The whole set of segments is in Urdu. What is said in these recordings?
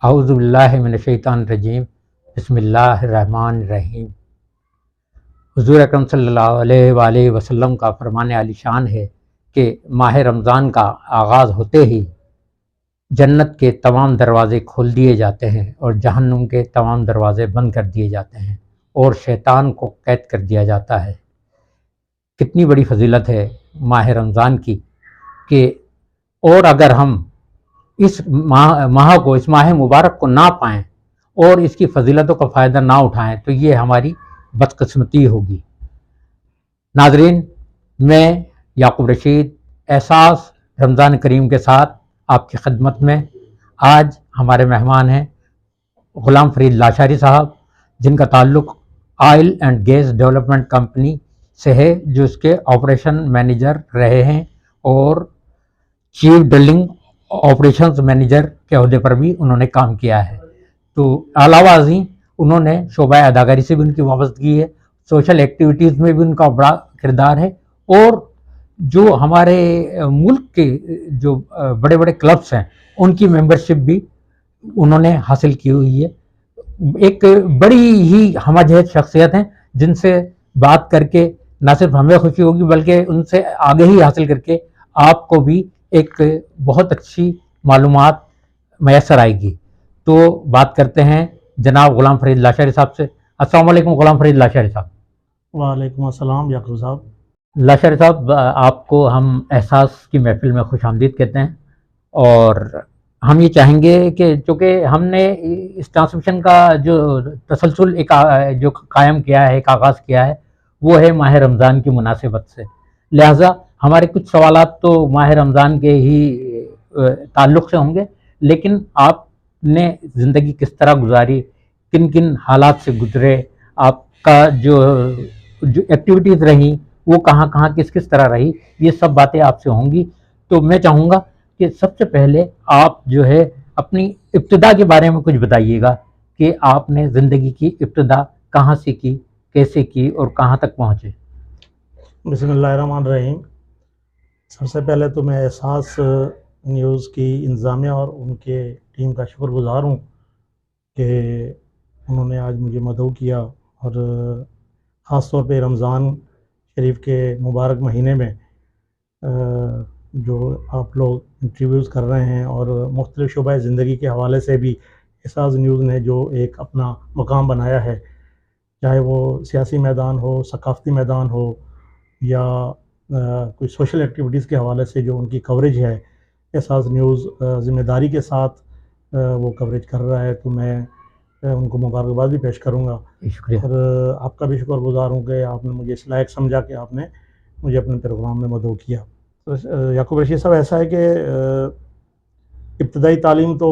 اعوذ باللہ من الشیطان الرجیم، بسم اللہ الرحمن الرحیم۔ حضور اکرم صلی اللہ علیہ وآلہ وسلم کا فرمان عالی شان ہے کہ ماہ رمضان کا آغاز ہوتے ہی جنت کے تمام دروازے کھول دیے جاتے ہیں اور جہنم کے تمام دروازے بند کر دیے جاتے ہیں اور شیطان کو قید کر دیا جاتا ہے۔ کتنی بڑی فضیلت ہے ماہ رمضان کی کہ اور اگر ہم اس ماہ مبارک کو نہ پائیں اور اس کی فضیلتوں کا فائدہ نہ اٹھائیں تو یہ ہماری بدقسمتی ہوگی۔ ناظرین، میں یعقوب رشید احساس رمضان کریم کے ساتھ آپ کی خدمت میں۔ آج ہمارے مہمان ہیں غلام فرید لاشاری صاحب، جن کا تعلق oil and gas development company سے ہے، جو اس کے آپریشن مینیجر رہے ہیں اور چیف ڈرلنگ آپریشنز مینیجر کے عہدے پر بھی انہوں نے کام کیا ہے۔ تو علاوہ ازیں انہوں نے شعبہ اداکاری سے بھی ان کی وابستگی ہے، سوشل ایکٹیویٹیز میں بھی ان کا بڑا کردار ہے، اور جو ہمارے ملک کے جو بڑے بڑے کلبس ہیں ان کی ممبرشپ بھی انہوں نے حاصل کی ہوئی ہے۔ ایک بڑی ہی ہمہ شخصیت ہیں جن سے بات کر کے نہ صرف ہمیں خوشی ہوگی بلکہ ان سے آگے ہی حاصل کر کے آپ کو بھی ایک بہت اچھی معلومات میسر آئے گی۔ تو بات کرتے ہیں جناب غلام فرید لاشاری صاحب سے۔ السلام علیکم غلام فرید لاشاری صاحب۔ وعلیکم السلام یعقوب صاحب۔ لاشاری صاحب، آپ کو ہم احساس کی محفل میں خوش آمدید کہتے ہیں، اور ہم یہ چاہیں گے کہ چونکہ ہم نے اس ٹرانسمیشن کا جو تسلسل ایک جو قائم کیا ہے، ایک آغاز کیا ہے، وہ ہے ماہ رمضان کی مناسبت سے، لہٰذا ہمارے کچھ سوالات تو ماہ رمضان کے ہی تعلق سے ہوں گے، لیکن آپ نے زندگی کس طرح گزاری، کن کن حالات سے گزرے، آپ کا جو ایکٹیویٹیز رہیں وہ کہاں کہاں کس کس طرح رہی، یہ سب باتیں آپ سے ہوں گی۔ تو میں چاہوں گا کہ سب سے پہلے آپ جو ہے اپنی ابتدا کے بارے میں کچھ بتائیے گا کہ آپ نے زندگی کی ابتدا کہاں سے کی، کیسے کی اور کہاں تک پہنچے۔ بسم اللہ الرحمن الرحیم۔ سب سے پہلے تو میں احساس نیوز کی انتظامیہ اور ان کے ٹیم کا شکر گزار ہوں کہ انہوں نے آج مجھے مدعو کیا، اور خاص طور پہ رمضان شریف کے مبارک مہینے میں جو آپ لوگ انٹرویوز کر رہے ہیں اور مختلف شعبۂ زندگی کے حوالے سے بھی احساس نیوز نے جو ایک اپنا مقام بنایا ہے، چاہے وہ سیاسی میدان ہو، ثقافتی میدان ہو، یا کوئی سوشل ایکٹیویٹیز کے حوالے سے جو ان کی کوریج ہے، احساس نیوز ذمہ داری کے ساتھ وہ کوریج کر رہا ہے، تو میں ان کو مبارکباد بھی پیش کروں گا۔ شکریہ۔ اور آپ کا بھی شکر گزار ہوں کہ آپ نے مجھے اس لائق سمجھا کہ آپ نے مجھے اپنے پروگرام میں مدعو کیا۔ یعقوب رشید صاحب، ایسا ہے کہ ابتدائی تعلیم تو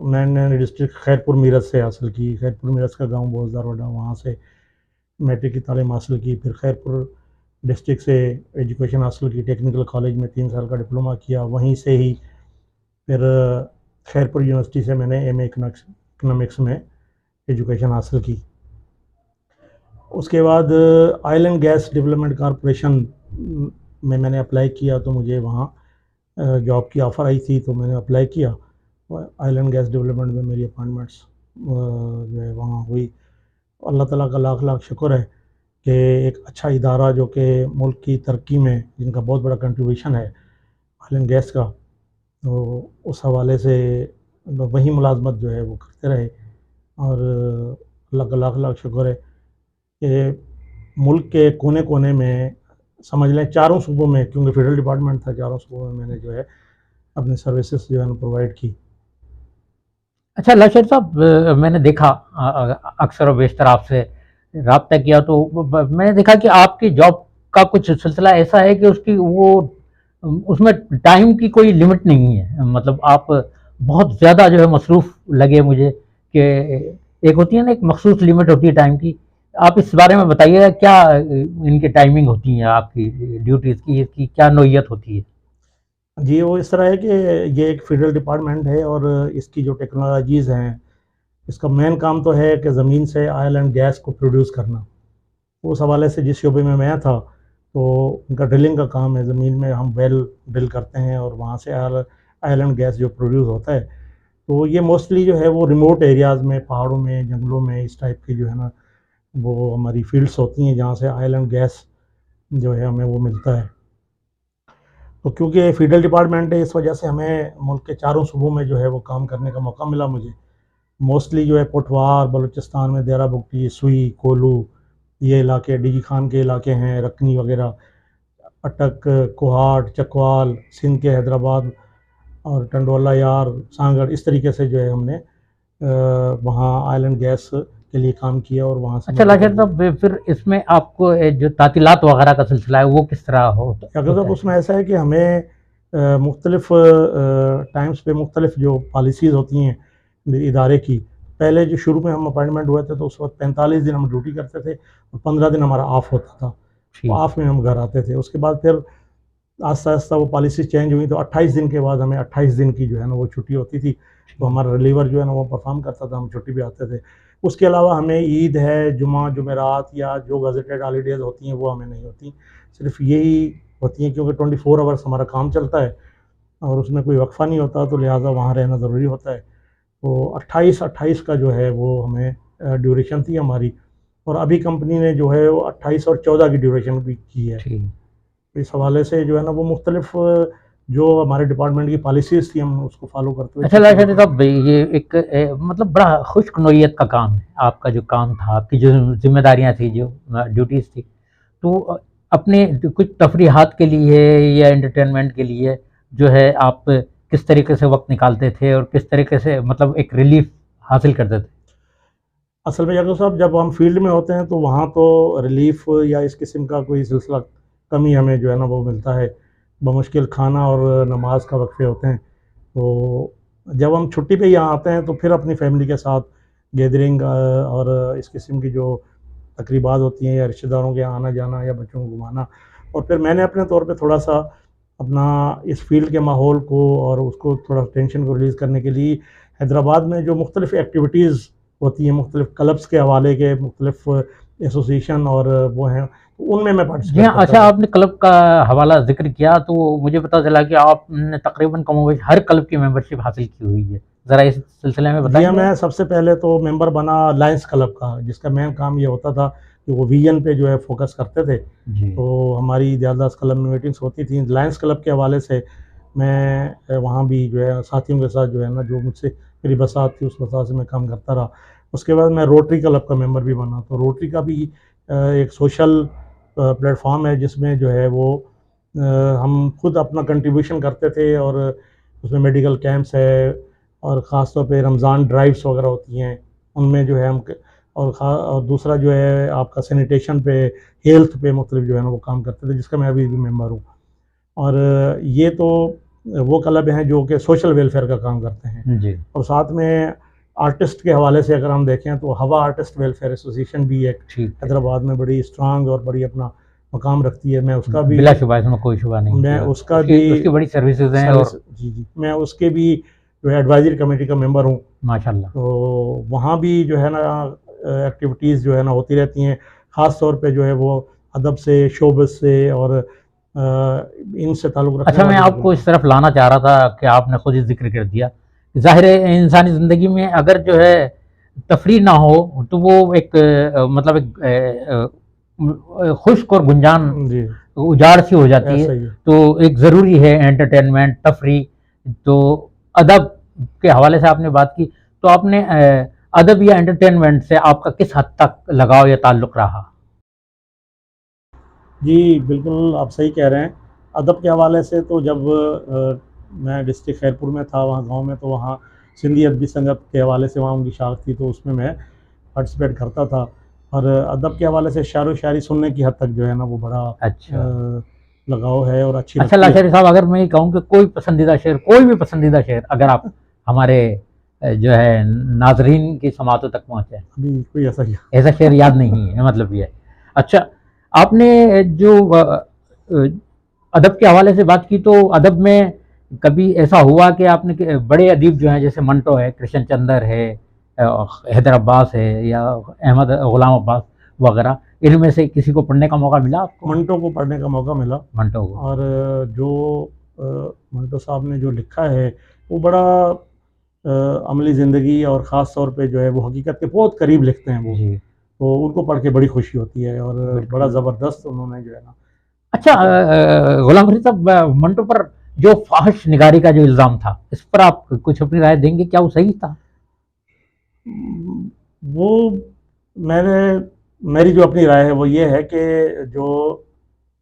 میں نے ڈسٹرکٹ خیرپور میرٹھ سے حاصل کی۔ خیرپور میرٹھ کا گاؤں بہت زیادہ بڑا، وہاں سے میٹرک کی تعلیم حاصل کی، پھر خیرپور ڈسٹرکٹ سے ایجوکیشن حاصل کی، ٹیکنیکل کالج میں 3 سال کا ڈپلومہ کیا، وہیں سے ہی پھر خیرپور یونیورسٹی سے میں نے ایم اے اکنامکس میں ایجوکیشن حاصل کی۔ اس کے بعد oil and gas development corporation میں نے اپلائی کیا، تو مجھے وہاں جاب کی آفر آئی تھی، تو میں نے اپلائی کیا۔ آئل اینڈ گیس ڈیولپمنٹ میں میری اپائنٹمنٹس جو ہے وہاں ہوئی۔ اللہ تعالیٰ کا لاکھ لاکھ شکر ہے کہ ایک اچھا ادارہ جو کہ ملک کی ترقی میں جن کا بہت بڑا کنٹریبیوشن ہے آئل اینڈ گیس کا، تو اس حوالے سے وہی ملازمت جو ہے وہ کرتے رہے، اور اللہ کا لاکھ لاکھ شکر ہے کہ ملک کے کونے کونے میں، سمجھ لیں 4 صوبوں میں، کیونکہ فیڈرل ڈپارٹمنٹ تھا، 4 صوبوں میں میں نے جو ہے اپنی سروسز جو ہے پرووائڈ کی۔ اچھا لاشر صاحب، میں نے دیکھا اکثر و بیشتر آپ سے رابطہ کیا تو میں نے دیکھا کہ آپ کی جاب کا کچھ سلسلہ ایسا ہے کہ اس میں ٹائم کی کوئی لمٹ نہیں ہے، مطلب آپ بہت زیادہ جو ہے مصروف لگے مجھے، کہ ایک ہوتی ہے نا، ایک مخصوص لمٹ ہوتی ہے ٹائم کی۔ آپ اس بارے میں بتائیے گا کیا ان کی ٹائمنگ ہوتی ہیں، آپ کی ڈیوٹیز کی، اس کی کیا نوعیت ہوتی ہے؟ جی، وہ اس طرح ہے کہ یہ ایک فیڈرل ڈپارٹمنٹ ہے، اور اس کی جو ٹیکنالوجیز ہیں، اس کا مین کام تو ہے کہ زمین سے آئل اینڈ گیس کو پروڈیوس کرنا۔ اس حوالے سے جس شعبے میں تھا، تو ان کا ڈرلنگ کا کام ہے، زمین میں ہم ویل ڈرل کرتے ہیں اور وہاں سے آئل اینڈ گیس جو پروڈیوس ہوتا ہے، تو یہ موسٹلی جو ہے وہ ریموٹ ایریاز میں، پہاڑوں میں، جنگلوں میں، اس ٹائپ کی جو ہے نا وہ ہماری فیلڈس ہوتی ہیں جہاں سے آئل اینڈ گیس جو ہے ہمیں وہ ملتا ہے. تو کیونکہ فیڈرل ڈپارٹمنٹ ہے، اس وجہ سے ہمیں ملک کے چاروں صوبوں میں جو ہے وہ کام کرنے کا موقع ملا مجھے. موسٹلی جو ہے پٹوار، بلوچستان میں دیرہ بگٹی، سوئی، کولو، یہ علاقے ڈی جی خان کے علاقے ہیں، رکنی وغیرہ، اٹک، کوہاٹ، چکوال، سندھ کے حیدرآباد اور ٹنڈوالہ یار، سانگڑ، اس طریقے سے جو ہے ہم نے وہاں آئل اینڈ گیس کے لیے کام کیا اور وہاں سے. اچھا لاجر صاحب، پھر اس میں آپ کو جو تعطیلات وغیرہ کا سلسلہ ہے وہ کس طرح ڈاکٹر صاحب اس میں ایسا ہے کہ ہمیں مختلف ٹائمز پہ مختلف جو پالیسیز ہوتی ہیں ادارے کی. پہلے جو شروع میں ہم اپائنٹمنٹ ہوئے تھے تو اس وقت 45 دن ہم ڈیوٹی کرتے تھے اور 15 دن ہمارا آف ہوتا تھا. آف میں ہم گھر آتے تھے. اس کے بعد پھر آہستہ آہستہ وہ پالیسیز چینج ہوئی تو 28 دن کے بعد ہمیں 28 دن کی جو ہے نا وہ چھٹی ہوتی تھی. تو ہمارا ریلیور جو ہے نا وہ پرفارم کرتا تھا، ہم چھٹی پہ آتے تھے. اس کے علاوہ ہمیں عید ہے، جمعہ، جمعرات یا جو گزٹیڈ ہالیڈیز ہوتی ہیں وہ ہمیں نہیں ہوتی، صرف یہی ہوتی ہیں کیونکہ 24 آورس ہمارا کام چلتا ہے اور اس میں کوئی وقفہ نہیں ہوتا، تو لہٰذا وہاں رہنا ضروری ہوتا ہے. تو 28 کا جو ہے وہ ہمیں ڈیوریشن تھی ہماری. اور ابھی کمپنی نے جو ہے وہ 28 اور 14 کی ڈیوریشن بھی کی ہے. اس حوالے سے جو ہے نا وہ مختلف جو ہمارے ڈپارٹمنٹ کی پالیسیز تھی ہم اس کو فالو کرتے ہوئے. اچھا لاجر صاحب، یہ ایک مطلب بڑا خشک نوعیت کا کام ہے آپ کا، جو کام تھا، آپ کی جو ذمہ داریاں تھیں، جو ڈیوٹیز تھی، تو اپنے کچھ تفریحات کے لیے یا انٹرٹینمنٹ کے لیے جو ہے آپ کس طریقے سے وقت نکالتے تھے اور کس طریقے سے مطلب ایک ریلیف حاصل کرتے تھے؟ اصل میں یعقوب صاحب جب ہم فیلڈ میں ہوتے ہیں تو وہاں تو ریلیف یا اس قسم کا کوئی سلسلہ کم ہی ہمیں جو ہے نا وہ ملتا ہے. بمشکل کھانا اور نماز کا وقفے ہوتے ہیں. تو جب ہم چھٹی پہ یہاں آتے ہیں تو پھر اپنی فیملی کے ساتھ گیدرنگ اور اس قسم کی جو تقریبات ہوتی ہیں یا رشتہ داروں کے آنا جانا یا بچوں کو گھمانا. اور پھر میں نے اپنے طور پہ تھوڑا سا اپنا اس فیلڈ کے ماحول کو اور اس کو تھوڑا ٹینشن کو ریلیز کرنے کے لیے حیدرآباد میں جو مختلف ایکٹیویٹیز ہوتی ہیں، مختلف کلبس کے حوالے کے، مختلف ایسوسیشن اور وہ ہیں، ان میں پارٹیسپیٹ کرتا ہوں. اچھا، آپ نے کلب کا حوالہ ذکر کیا تو مجھے پتہ چلا کہ آپ نے تقریباً کم و بیش ہر کلب کی ممبرشپ حاصل کی ہوئی ہے. ذرا اس سلسلے میں بتائیں. میں سب سے پہلے تو ممبر بنا لائنس کلب کا، جس کا مین کام یہ ہوتا تھا کہ وہ ویژن پہ جو ہے فوکس کرتے تھے. تو ہماری دیالداز کلب میں میٹنگس ہوتی تھیں. لائنس کلب کے حوالے سے میں وہاں بھی جو ہے ساتھیوں کے ساتھ جو ہے نا جو مجھ سے میری بساط تھی اس بساط سے میں کام کرتا رہا. اس کے بعد میں روٹری کلب کا ممبر بھی بنا. تو روٹری کا بھی ایک سوشل پلیٹ فارم ہے جس میں جو ہے وہ ہم خود اپنا کنٹریبیوشن کرتے تھے اور اس میں میڈیکل کیمپس ہے اور خاص طور پہ رمضان ڈرائیوز وغیرہ ہوتی ہیں ان میں جو ہے ہم اور دوسرا جو ہے آپ کا سینیٹیشن پہ، ہیلتھ پہ مختلف جو ہے نا وہ کام کرتے تھے، جس کا میں ابھی بھی ممبر ہوں. اور یہ تو وہ کلب ہیں جو کہ سوشل ویلفیئر کا کام کرتے ہیں. اور ساتھ میں آرٹسٹ کے حوالے سے اگر ہم دیکھیں تو ہوا آرٹسٹ ویلفیئر ایسوسیشن بھی ایک حیدرآباد میں بڑی اسٹرانگ اور بڑی اپنا مقام رکھتی ہے. میں اس کا بھی بلا شبہ، اس میں کوئی شبہ نہیں، میں اس کا بھی اس کی بڑی سروسز ہیں. اور جی میں اس کے بھی جو ہے ایڈوائزری کمیٹی کا ممبر ہوں. ماشاءاللہ. تو وہاں بھی جو ہے نا ایکٹیویٹیز جو ہے نا ہوتی رہتی ہیں، خاص طور پہ جو ہے وہ ادب سے، شوبز سے اور ان سے تعلق رکھنے. اچھا، میں آپ کو اس طرف لانا چاہ رہا تھا کہ آپ نے خود ہی ذکر کر دیا. ظاہر ہے انسانی زندگی میں اگر جو ہے تفریح نہ ہو تو وہ ایک مطلب ایک خشک اور گنجان اجاڑ سی ہو جاتی ہے. تو ایک ضروری ہے انٹرٹینمنٹ، تفریح. تو ادب کے حوالے سے آپ نے بات کی، تو آپ نے ادب یا انٹرٹینمنٹ سے آپ کا کس حد تک لگاؤ یا تعلق رہا؟ جی بالکل آپ صحیح کہہ رہے ہیں. ادب کے حوالے سے تو جب میں ڈسٹرکٹ خیرپور میں تھا، وہاں گاؤں میں، تو وہاں سندھی ادبی سنگت کے حوالے سے وہاں ان کی شاخ تھی، تو اس میں پارٹیسپیٹ کرتا تھا. اور ادب کے حوالے سے شعر و شاعری سننے کی حد تک جو ہے نا وہ بڑا لگاؤ ہے اور اچھی. اچھا لاجر صاحب، اگر میں یہ کہوں کہ کوئی پسندیدہ شعر، کوئی بھی پسندیدہ شعر اگر آپ ہمارے جو ہے ناظرین کی سماعتوں تک پہنچے. ابھی کوئی ایسا شعر یاد نہیں ہے، مطلب یہ ہے. اچھا، آپ نے جو ادب کے حوالے سے بات کی، تو ادب میں کبھی ایسا ہوا کہ آپ نے بڑے ادیب جو ہیں جیسے منٹو ہے، کرشن چندر ہے، حیدر عباس ہے، یا احمد غلام عباس وغیرہ، ان میں سے کسی کو پڑھنے کا موقع ملا آپ کو؟ منٹو کو پڑھنے کا موقع ملا. منٹو کو. اور جو منٹو صاحب نے جو لکھا ہے وہ بڑا عملی زندگی اور خاص طور پہ جو ہے وہ حقیقت کے بہت قریب لکھتے ہیں وہ، جی تو ان کو پڑھ کے بڑی خوشی ہوتی ہے، اور بالکل۔ بڑا زبردست انہوں نے جو ہے نا. اچھا غلام فرید صاحب، منٹو پر جو فاحش نگاری کا جو الزام تھا، اس پر آپ کچھ اپنی رائے دیں گے؟ کیا وہ صحیح تھا؟ وہ میری جو اپنی رائے ہے وہ یہ ہے کہ جو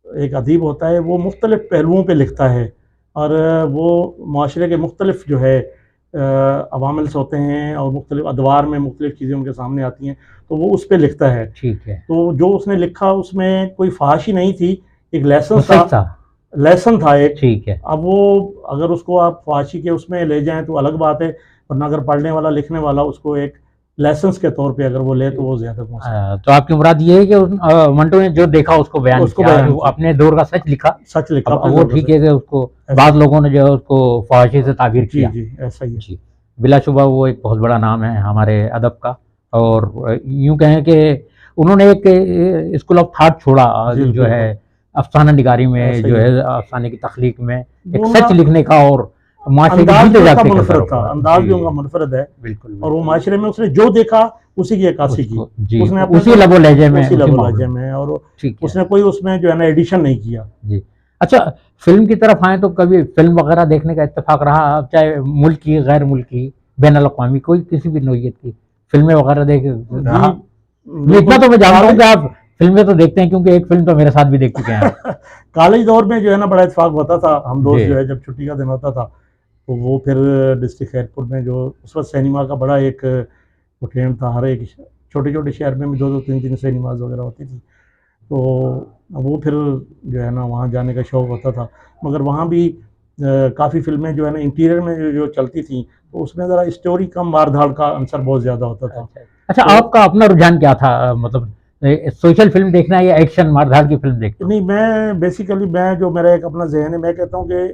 ایک ادیب ہوتا ہے وہ مختلف پہلوؤں پہ لکھتا ہے، اور وہ معاشرے کے مختلف جو ہے عوامل ہوتے ہیں، اور مختلف ادوار میں مختلف چیزیں ان کے سامنے آتی ہیں، تو وہ اس پہ لکھتا ہے. ٹھیک ہے، تو جو اس نے لکھا اس میں کوئی فحاشی نہیں تھی، ایک لیسن وہ صحیح تھا، لیسن تھا ایک. ٹھیک ہے۔ اب وہ اگر اس کو آپ فحاشی کے اس میں لے جائیں تو الگ بات ہے، ورنہ اگر پڑھنے والا لکھنے والا اس کو ایک لیسنس کے طور پہ اگر وہ لے تو وہ زیادہ پہنچ تو آپ کی مراد یہ ہے کہ منٹو نے جو دیکھا اس کو بیان اس کو کیا، بیان وہ کیا، اپنے دور کا سچ لکھا. سچ لکھا اب اپنے وہ دور کا ٹھیک سچ. ہے کہ اس کو ایسا بعض لوگوں نے جو ہے اس کو فحاشی سے تعبیر جی کیا. جی ایسا ہی ہے. جی بلا شبہ وہ ایک بہت بڑا نام ہے ہمارے ادب کا، اور یوں کہیں کہ انہوں نے ایک اسکول آف تھاٹ چھوڑا جی جو ہے افسانہ نگاری میں، ایسا ہی جو ہے. ہے افسانے کی تخلیق میں ایک وہ سچ لکھنے کا، اور معاشرے کے انداز جیتے بھی اس کا جاگتے منفرد تھا، انداز بھی ان کا منفرد ہے، بالکل اور وہ بالکل، معاشرے میں اس نے جو دیکھا اسی کی عکاسی کی. جی اس نے اپنے اسی لب و لہجے میں، اسی اسی لب و ماحول لہجے میں. میں، اور ٹھیک ہے اس نے کوئی اس میں جو ہے نا ایڈیشن نہیں کیا. جی. اچھا فلم کی طرف آئیں تو کبھی فلم وغیرہ دیکھنے کا اتفاق رہا، چاہے ملکی غیر ملکی بین الاقوامی، کوئی کسی بھی نوعیت کی فلمیں وغیرہ دیکھ رہا؟ جی اتنا تو میں جانتا ہوں کہ آپ فلمیں تو دیکھتے ہیں، کیونکہ ایک فلم تو میرے ساتھ بھی دیکھ چکے ہیں آپ. کالج دور میں جو ہے نا بڑا اتفاق ہوتا تھا، ہم دوست جی جو ہے جب چھٹی کا دن ہوتا تھا تو وہ پھر ڈسٹرکٹ خیر پور میں جو اس وقت سینما کا بڑا ایک وہ ٹرینڈ تھا، ہر ایک چھوٹے چھوٹے شہر میں بھی 2 2 3 3 سینماز وغیرہ ہوتی تھی، تو وہ پھر جو ہے نا وہاں جانے کا شوق ہوتا تھا. مگر وہاں بھی کافی فلمیں جو ہے نا انٹیریئر میں جو چلتی تھیں تو اس میں ذرا اسٹوری کم، مار دھاڑ کا عنصر بہت زیادہ ہوتا تھا. اچھا آپ کا اپنا رجحان کیا تھا، مطلب سوشل فلم دیکھنا یا ایکشن مار دھاڑ کی فلم دیکھنا؟ نہیں، میں بیسیکلی جو میرا ایک اپنا ذہن ہے، میں کہتا ہوں کہ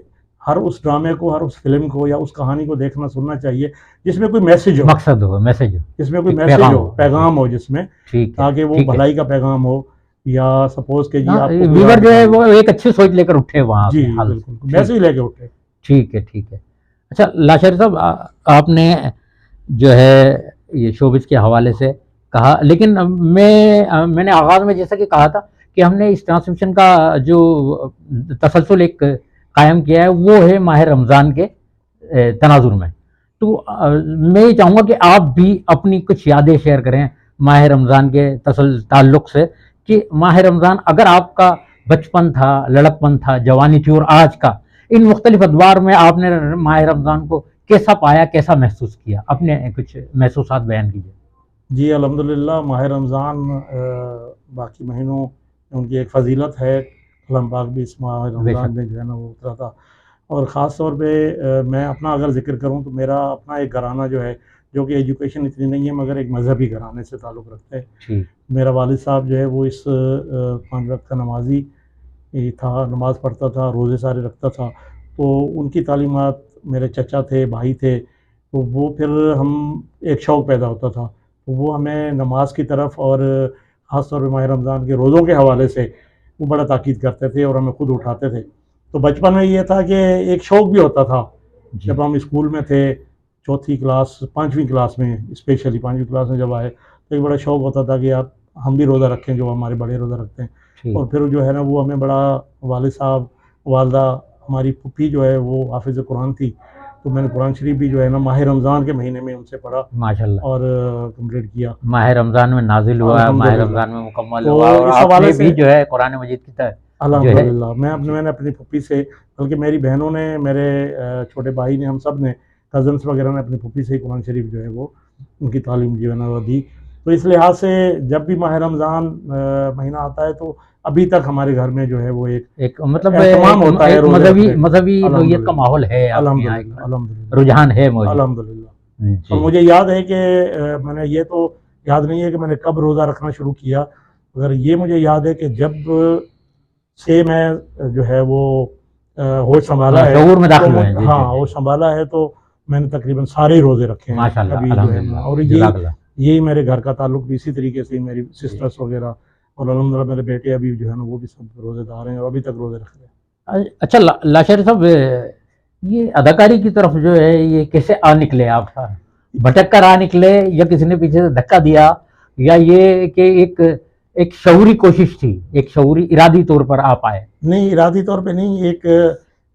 ہر اس ڈرامے کو، ہر اس فلم کو یا اس کہانی کو دیکھنا سننا چاہیے جس میں کوئی میسج ہو، مقصد ہو، میسج ہو، جس میں کوئی ایک میسج پیغام ہو، پیغام ہو جس میں، ٹھیک ہے، تاکہ وہ ٹھیک ہے. بھلائی کا پیغام ہو، یا سپوز کہ جی آپ کو کوئی ویور راہ جو ہے دکھانی وہ ایک اچھی سوچ لے کر اٹھے وہاں جی اپنے حال سے. بالکل میسج لے کے اٹھے. ٹھیک ہے ٹھیک ہے. اچھا لاشاری صاحب، آپ نے جو ہے یہ شوبز کے حوالے سے کہا، لیکن میں نے آغاز میں جیسا کہ کہا تھا کہ ہم نے اس ٹرانسمیشن کا جو تسلسل ایک قائم کیا ہے وہ ہے ماہ رمضان کے تناظر میں. تو میں یہ چاہوں گا کہ آپ بھی اپنی کچھ یادیں شیئر کریں ماہ رمضان کے تعلق سے، کہ ماہ رمضان اگر آپ کا بچپن تھا، لڑکپن تھا، جوانی تھی، اور آج کا ان مختلف ادوار میں آپ نے ماہ رمضان کو کیسا پایا، کیسا محسوس کیا، اپنے کچھ محسوسات بیان کیجیے. جی الحمدللہ، ماہ رمضان باقی مہینوں ان کی ایک فضیلت ہے. کلام پاک بھی اس ماہ رمضان میں جو ہے نا وہ اترا تھا، اور خاص طور پہ میں اپنا اگر ذکر کروں تو میرا اپنا ایک گھرانہ جو ہے، جو کہ ایجوکیشن اتنی نہیں ہے مگر ایک مذہبی گھرانے سے تعلق رکھتے ہیں. میرا والد صاحب جو ہے وہ اس 5 وقت کا نمازی تھا، نماز پڑھتا تھا، روزے سارے رکھتا تھا. تو ان کی تعلیمات، میرے چچا تھے، بھائی تھے، تو وہ پھر ہم ایک شوق پیدا ہوتا تھا، تو وہ ہمیں نماز کی طرف، اور خاص طور پہ ماہ رمضان کے روزوں کے حوالے سے وہ بڑا تاکید کرتے تھے اور ہمیں خود اٹھاتے تھے. تو بچپن میں یہ تھا کہ ایک شوق بھی ہوتا تھا. جب ہم اسکول میں تھے، 4تھی کلاس، 5ویں کلاس میں، اسپیشلی 5ویں کلاس میں جب آئے تو ایک بڑا شوق ہوتا تھا کہ یار ہم بھی روزہ رکھیں جو ہمارے بڑے روزہ رکھتے ہیں. اور پھر جو ہے نا وہ ہمیں بڑا، والد صاحب، والدہ، ہماری پھپھی جو ہے وہ حافظ قرآن تھی، تو میں نے قرآن شریف بھی جو ہے نا ماہ رمضان کے مہینے میں ان سے پڑھا ماشاءاللہ، اور کمپلیٹ کیا. ماہ رمضان میں نازل ہوا، ماہ رمضان میں مکمل ہوا، اور اس آپ حوالے نے سے بھی جو ہے قرآن مجید کی طرح الحمدللہ میں نے اپنی پھپھی سے، بلکہ میری بہنوں نے، میرے چھوٹے بھائی نے، ہم سب نے، کزنس وغیرہ نے اپنی پھپھی سے ہی قرآن شریف جو ہے وہ ان کی تعلیم جو ہے نا وہ دی. تو اس لحاظ سے جب بھی ماہ رمضان مہینہ آتا ہے تو ابھی تک ہمارے گھر میں جو ہے وہ ایک مطلب اہتمام ہوتا ہے مذہبی نوعیت کا ماحول ہے، الحمدللہ رجحان ہے موجود. الحمدللہ. اور مجھے یاد ہے کہ میں نے، یہ تو یاد نہیں ہے کہ میں نے کب روزہ رکھنا شروع کیا، مگر یہ مجھے یاد ہے کہ جب سے میں جو ہے وہ ہوش سنبھالا ہے، شعور میں داخل ہوئے ہیں. ہاں ہوش سنبھالا ہے، تو میں نے تقریباً سارے روزے رکھے ہیں ماشاءاللہ، ابھی جو ہے نا. اور یہی میرے گھر کا تعلق بھی اسی طریقے سے، میری سسٹرس وغیرہ، اور الحمدللہ میرے بیٹے ابھی جو ہے نا وہ بھی سب روزے دار ہیں اور ابھی تک روزے رکھ رہے ہیں. اچھا لاشاری صاحب، یہ اداکاری کی طرف جو ہے یہ کیسے آ نکلے آپ؟ بھٹک کر آ نکلے یا کسی نے پیچھے سے دھکا دیا، یا یہ کہ ایک شعوری کوشش تھی، ایک شعوری ارادی طور پر آپ آئے؟ نہیں، ارادی طور پہ نہیں، ایک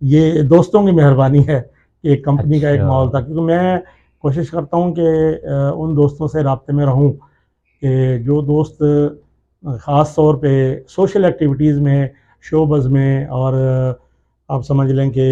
یہ دوستوں کی مہربانی ہے کہ ایک کمپنی کا ایک اچھا، ماحول تھا، کیونکہ میں کوشش کرتا ہوں کہ ان دوستوں سے رابطے میں رہوں کہ جو دوست خاص طور پہ سوشل ایکٹیویٹیز میں، شوبز میں، اور آپ سمجھ لیں کہ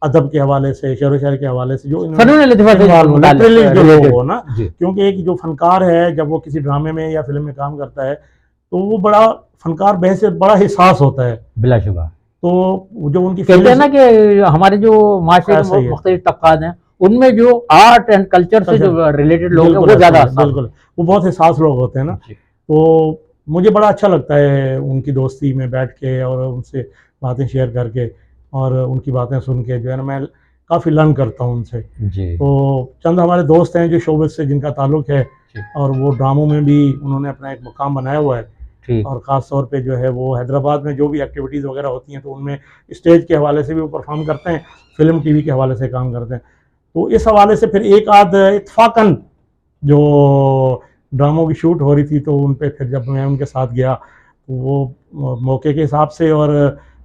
ادب کے حوالے سے، شعر و شاعری کے حوالے سے جو فنون لطیفہ سے لٹرلی جو لوگ ہو نا، جی، کیونکہ ایک جو فنکار ہے جب وہ کسی ڈرامے میں یا فلم میں کام کرتا ہے تو وہ بڑا فنکار بحیثیت بڑا حساس ہوتا ہے، بلا شبہ. تو جو ان کی کہتے ہیں نا فیلنگس کہ ہمارے جو معاشرے ایسا کے ہی ہے. مختلف طبقات ہیں ان میں جو آرٹ اینڈ کلچر سے جو ریلیٹڈ لوگ ہیں بالکل وہ زیادہ ایسا ہے، حساس بالکل وہ بہت حساس لوگ ہوتے ہیں نا. جی. تو مجھے بڑا اچھا لگتا ہے ان کی دوستی میں بیٹھ کے اور ان سے باتیں شیئر کر کے اور ان کی باتیں سن کے جو ہے نا میں کافی لرن کرتا ہوں ان سے. جی. تو چند ہمارے دوست ہیں جو شعبے سے جن کا تعلق ہے جی. اور وہ ڈراموں میں بھی انہوں نے اپنا ایک مقام بنایا ہوا ہے، ٹھیک. اور خاص طور پہ جو ہے وہ حیدرآباد میں جو بھی ایکٹیویٹیز وغیرہ ہوتی ہیں تو ان میں اسٹیج کے حوالے سے بھی وہ پرفارم کرتے ہیں، فلم ٹی وی کے حوالے سے کام کرتے ہیں. تو اس حوالے سے پھر ایک آدھ اتفاقاً جو ڈراموں کی شوٹ ہو رہی تھی تو ان پہ پھر جب میں ان کے ساتھ گیا تو وہ موقع کے حساب سے اور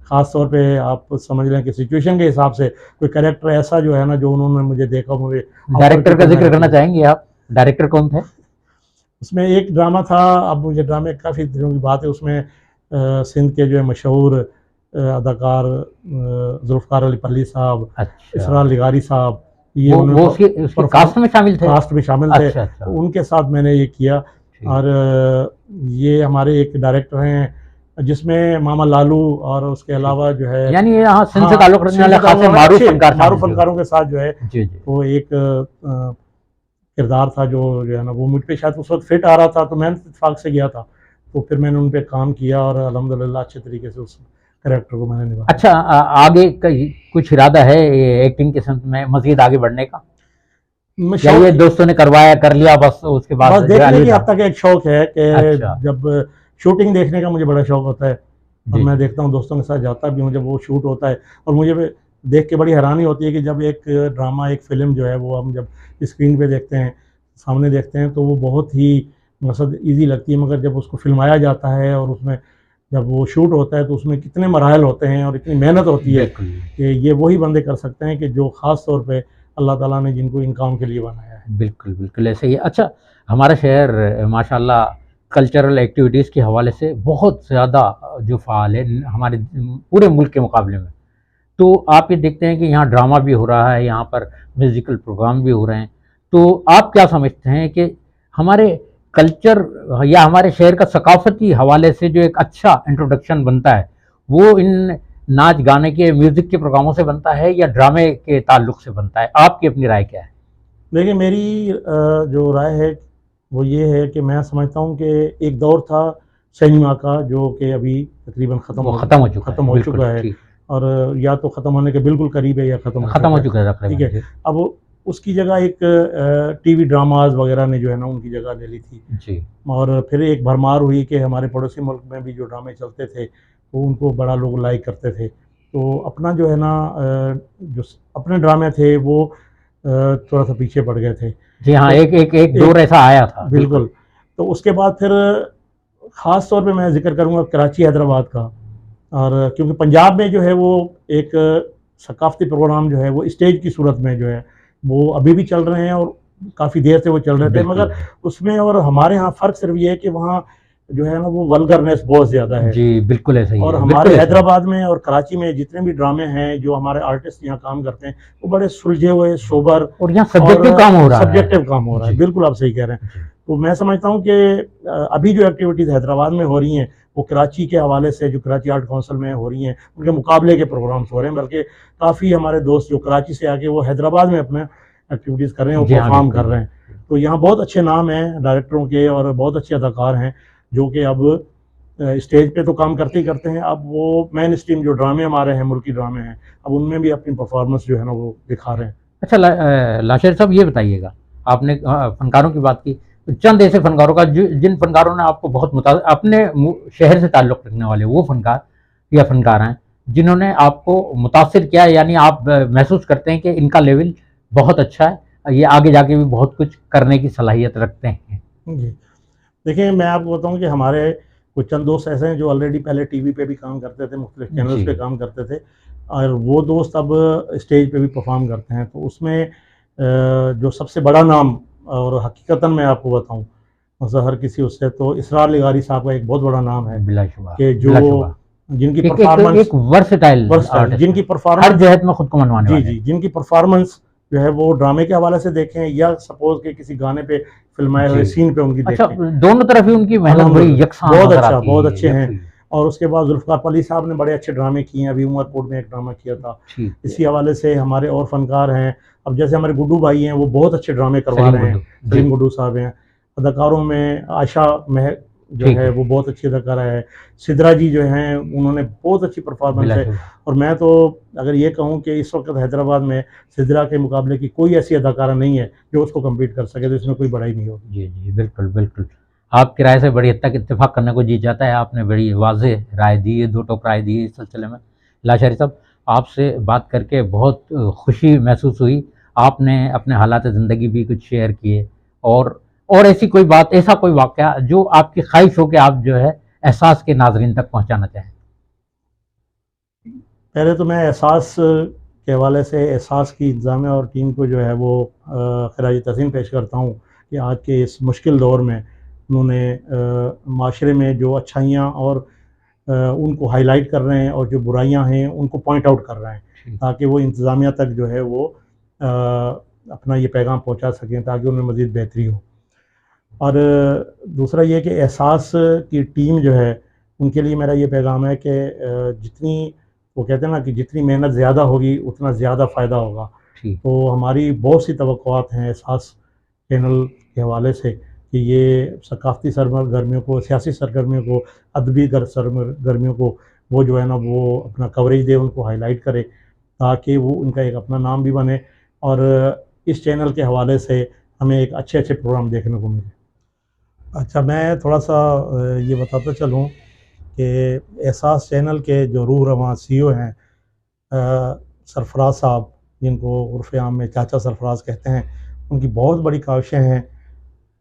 خاص طور پہ آپ سمجھ لیں کہ سچویشن کے حساب سے کوئی کریکٹر ایسا جو ہے نا جو انہوں نے مجھے دیکھا، مجھے ڈائریکٹر کا ذکر کرنا چاہیں گے آپ؟ ڈائریکٹر کون تھے؟ اس میں ایک ڈرامہ تھا، اب مجھے ڈرامے کافی دنوں کی بات ہے، اس میں سندھ کے جو ہے مشہور اداکار ذوالفقار علی پلی صاحب، اسرار لغاری صاحب، یہ وہ اس کی کاسٹ میں شامل تھے؟ کاسٹ میں شامل تھے. ان کے ساتھ میں نے یہ کیا. اور یہ ہمارے ایک ڈائریکٹر ہیں جس میں ماما لالو اور اس کے علاوہ جو ہے یعنی یہاں سندھ سے تعلق رکھنے والے خاصے معروف فنکاروں کے ساتھ جو ہے جی وہ ایک کردار تھا جو ہے نا وہ مجھ پہ شاید اس وقت فٹ آ رہا تھا تو میں اتفاق سے گیا تھا، تو پھر میں نے ان پہ کام کیا اور الحمدللہ اچھے طریقے سے اس کریکٹر کو میں نے نبھایا. اچھا، آگے کچھ ارادہ ہے ایکٹنگ کے سمت میں مزید آگے بڑھنے کا؟ یا یہ دوستوں نے کروایا کر لیا بس اس کے بعد؟ بس دیکھنے کی اب تک ایک شوق ہے کہ اچھا. جب شوٹنگ دیکھنے کا مجھے بڑا شوق ہوتا ہے اور میں دیکھتا ہوں، دوستوں کے ساتھ جاتا بھی ہوں جب وہ شوٹ ہوتا ہے، اور مجھے دیکھ کے بڑی حیرانی ہوتی ہے کہ جب ایک ڈرامہ، ایک فلم جو ہے وہ ہم جب اسکرین پہ دیکھتے ہیں، سامنے دیکھتے ہیں تو وہ بہت ہی مقصد ایزی لگتی ہے، مگر جب اس کو فلمایا جاتا ہے اور اس میں جب وہ شوٹ ہوتا ہے تو اس میں کتنے مراحل ہوتے ہیں اور اتنی محنت ہوتی ہے کہ یہ وہی بندے کر سکتے ہیں کہ جو خاص طور پہ اللہ تعالیٰ نے جن کو ان کام کے لیے بنایا ہے. بالکل بالکل ایسے ہی. اچھا، ہمارا شہر ماشاءاللہ کلچرل ایکٹیویٹیز کے حوالے سے بہت زیادہ جو فعال ہے ہمارے پورے ملک کے مقابلے میں. تو آپ یہ دیکھتے ہیں کہ یہاں ڈرامہ بھی ہو رہا ہے، یہاں پر میوزیکل پروگرام بھی ہو رہے ہیں، تو آپ کیا سمجھتے ہیں کہ ہمارے کلچر یا ہمارے شہر کا ثقافتی حوالے سے جو ایک اچھا انٹروڈکشن بنتا ہے وہ ان ناچ گانے کے، میوزک کے پروگراموں سے بنتا ہے یا ڈرامے کے تعلق سے بنتا ہے؟ آپ کی اپنی رائے کیا ہے؟ دیکھیں، میری جو رائے ہے وہ یہ ہے کہ میں سمجھتا ہوں کہ ایک دور تھا سینما کا جو کہ ابھی تقریباً ختم ہو چکا ہے، اور یا تو ختم ہونے کے بالکل قریب ہے یا ختم ہو چکا ہے. ٹھیک ہے، اب اس کی جگہ ایک ٹی وی ڈراماز وغیرہ نے جو ہے نا ان کی جگہ لے لی تھی جی. اور پھر ایک بھرمار ہوئی کہ ہمارے پڑوسی ملک میں بھی جو ڈرامے چلتے تھے وہ ان کو بڑا لوگ لائک کرتے تھے، تو اپنا جو ہے نا جو اپنے ڈرامے تھے وہ تھوڑا سا پیچھے پڑ گئے تھے. جی ہاں، ایک دور ایسا آیا تھا. بالکل. تو اس کے بعد پھر خاص طور پہ میں ذکر کروں گا کراچی حیدرآباد کا، اور کیونکہ پنجاب میں جو ہے وہ ایک ثقافتی پروگرام جو ہے وہ اسٹیج کی صورت میں جو ہے وہ ابھی بھی چل رہے ہیں اور کافی دیر سے وہ چل رہے تھے، مگر اس میں اور ہمارے ہاں فرق صرف یہ ہے کہ وہاں جو ہے نا وہ ولگرنیس بہت زیادہ ہے. جی بالکل ایسا ہی ہے. اور ہمارے حیدرآباد میں اور کراچی میں جتنے بھی ڈرامے ہیں جو ہمارے آرٹسٹ یہاں کام کرتے ہیں وہ بڑے سلجھے ہوئے، سوبر، اور یہاں سبجیکٹو کام ہو رہا ہے. بالکل آپ صحیح کہہ رہے ہیں. تو میں سمجھتا ہوں کہ ابھی جو ایکٹیویٹیز حیدرآباد میں ہو رہی ہیں وہ کراچی کے حوالے سے جو کراچی آرٹ کونسل میں ہو رہی ہیں ان کے مقابلے کے پروگرامز ہو رہے ہیں، بلکہ کافی ہمارے دوست جو کراچی سے آ کے وہ حیدرآباد میں اپنے ایکٹیویٹیز کر رہے ہیں، وہ پرفارم کر رہے ہیں. تو یہاں بہت اچھے نام ہیں ڈائریکٹروں کے اور بہت اچھے اداکار ہیں جو کہ اب اسٹیج پہ تو کام کرتے ہی کرتے ہیں، اب وہ مین اسٹریم جو ڈرامے ہمارے ہیں، ملکی ڈرامے ہیں، اب ان میں بھی اپنی پرفارمنس جو ہے نا وہ دکھا رہے ہیں. اچھا لاشر صاحب یہ بتائیے گا، آپ نے فنکاروں کی بات کی، چند ایسے فنکاروں کا جن فنکاروں نے آپ کو بہت اپنے شہر سے تعلق رکھنے والے وہ فنکار یا فنکار ہیں جنہوں نے آپ کو متاثر کیا، یعنی آپ محسوس کرتے ہیں کہ ان کا لیول بہت اچھا ہے، یہ آگے جا کے بھی بہت کچھ کرنے کی صلاحیت رکھتے ہیں؟ جی دیکھیں، میں آپ کو بتاؤں کہ ہمارے کچھ چند دوست ایسے ہیں جو آلریڈی پہلے ٹی وی پہ بھی کام کرتے تھے، مختلف چینلز پہ کام کرتے تھے، اور وہ دوست اب اسٹیج پہ بھی پرفارم کرتے ہیں. تو اس میں جو سب سے بڑا نام، اور حقیقتاً میں آپ کو بتاؤں مثلا ہر کسی اس سے، تو اسرار لغاری صاحب کا ایک بہت بڑا نام ہے، بلا شبہ، کہ جو بلا شبہ جن کی ایک پرفارمنس ورسٹائل جن کی ہر پرفارمنس جہت میں خود کو منوانے والے ہیں. جن کی پرفارمنس جو ہے وہ ڈرامے کے حوالے سے دیکھیں یا سپوز کہ کسی گانے پہ فلمائے ہوئے سین پہ ان کی اچھا، دیکھیں، دونوں طرف ہی ان کی محنت بڑی یکساں بہت نظر اچھا، آتی بہت ہے. اچھے ہیں. اور اس کے بعد ذوالفقار علی صاحب نے بڑے اچھے ڈرامے کیے ہیں، ابھی عمر پور میں ایک ڈرامہ کیا تھا. اسی حوالے سے ہمارے اور فنکار ہیں، اب جیسے ہمارے گڈو بھائی ہیں، وہ بہت اچھے ڈرامے کروا رہے ہیں. سلیم گڈو صاحب ہیں. اداکاروں میں عائشہ جو ہے وہ بہت اچھی اداکارہ ہے. سدرا جی جو ہیں انہوں نے بہت اچھی پرفارمنس ہے. اور میں تو اگر یہ کہوں کہ اس وقت حیدرآباد میں سدرا کے مقابلے کی کوئی ایسی اداکارہ نہیں ہے جو اس کو کمپیٹ کر سکے، تو اس میں کوئی بڑائی نہیں ہوگی. جی جی بالکل بالکل، آپ کی رائے سے بڑی حد تک اتفاق کرنے کو جی جاتا ہے. آپ نے بڑی واضح رائے دی ہے، 2 ٹوک رائے دی ہے اس سلسلے میں. لاشاری صاحب، آپ سے بات کر کے بہت خوشی محسوس ہوئی. آپ نے اپنے حالات زندگی بھی کچھ شیئر کیے، اور ایسی کوئی بات، ایسا کوئی واقعہ جو آپ کی خواہش ہو کہ آپ جو ہے احساس کے ناظرین تک پہنچانا چاہیں. پہلے تو میں احساس کے حوالے سے احساس کی انتظامیہ اور ٹیم کو جو ہے وہ خراج تحسین پیش کرتا ہوں کہ آج کے اس مشکل دور میں انہوں نے معاشرے میں جو اچھائیاں اور ان کو ہائی لائٹ کر رہے ہیں، اور جو برائیاں ہیں ان کو پوائنٹ آؤٹ کر رہے ہیں، تاکہ وہ انتظامیہ تک جو ہے وہ اپنا یہ پیغام پہنچا سکیں، تاکہ ان میں مزید بہتری ہو. اور دوسرا یہ کہ احساس کی ٹیم جو ہے ان کے لیے میرا یہ پیغام ہے کہ جتنی وہ کہتے ہیں نا کہ جتنی محنت زیادہ ہوگی اتنا زیادہ فائدہ ہوگا. تو ہماری بہت سی توقعات ہیں احساس چینل کے حوالے سے کہ یہ ثقافتی سرگرمیوں کو، سیاسی سرگرمیوں کو، ادبی سرگرمیوں کو وہ جو ہے نا وہ اپنا کوریج دے، ان کو ہائی لائٹ کرے، تاکہ وہ ان کا ایک اپنا نام بھی بنے، اور اس چینل کے حوالے سے ہمیں ایک اچھے پروگرام دیکھنے کو ملے. اچھا، میں تھوڑا سا یہ بتاتا چلوں کہ احساس چینل کے جو روح رواں سی او ہیں سرفراز صاحب، جن کو عرف عام میں چاچا سرفراز کہتے ہیں، ان کی بہت بڑی کاوشیں ہیں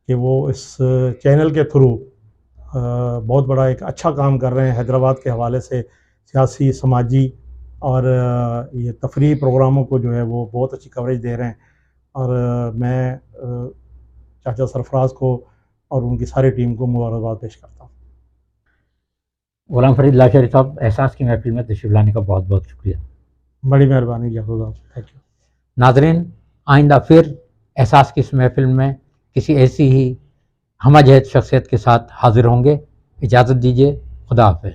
کہ وہ اس چینل کے تھرو بہت بڑا ایک اچھا کام کر رہے ہیں حیدرآباد کے حوالے سے، سیاسی، سماجی اور یہ تفریحی پروگراموں کو جو ہے وہ بہت اچھی کوریج دے رہے ہیں. اور میں چاچا سرفراز کو اور ان کی ساری ٹیم کو مبارکباد پیش کرتا ہوں. غلام فرید لاشاری صاحب، احساس کی محفل میں تشریف لانے کا بہت بہت شکریہ. بڑی مہربانی یعقوب صاحب، تھینک یو. ناظرین، آئندہ پھر احساس کی اس محفل میں کسی ایسی ہی ہمہ جہت شخصیت کے ساتھ حاضر ہوں گے. اجازت دیجیے، خدا حافظ.